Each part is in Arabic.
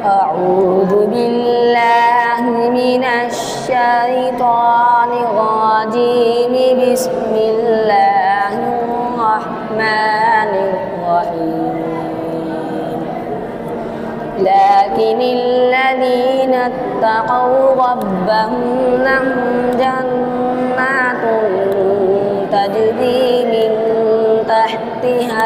أعوذ بالله من الشيطان الرجيم. بسم الله الرحمن الرحيم. لكن الذين اتقوا ربهم لهم جنات تجري من تحتها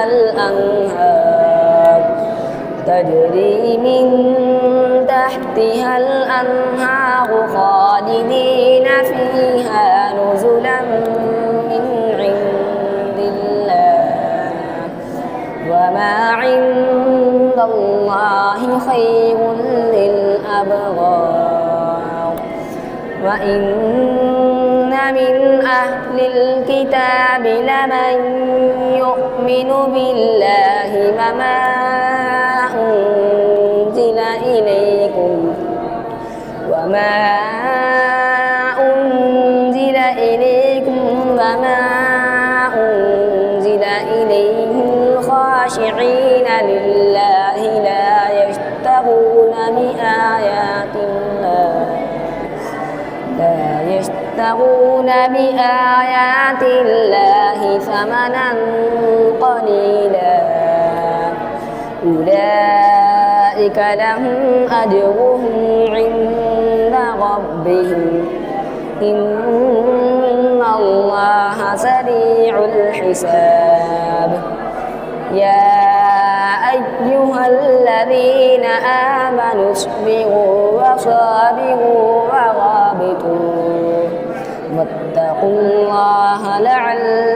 الأنهار خالدين فيها نزلا من عند الله، وما عند الله خير للأبرار. وإن من أهل الكتاب لمن يؤمن بالله وما أنزل إليكم وما أنزل إليهم خاشعين لله لا يشترون بآيات الله ثمنا قليلا. أولئك لهم أجرهم عند ربهم إن الله سريع الحساب. يا أيها الذين آمنوا اصبروا وصابروا ورابطوا واتقوا الله لعلكم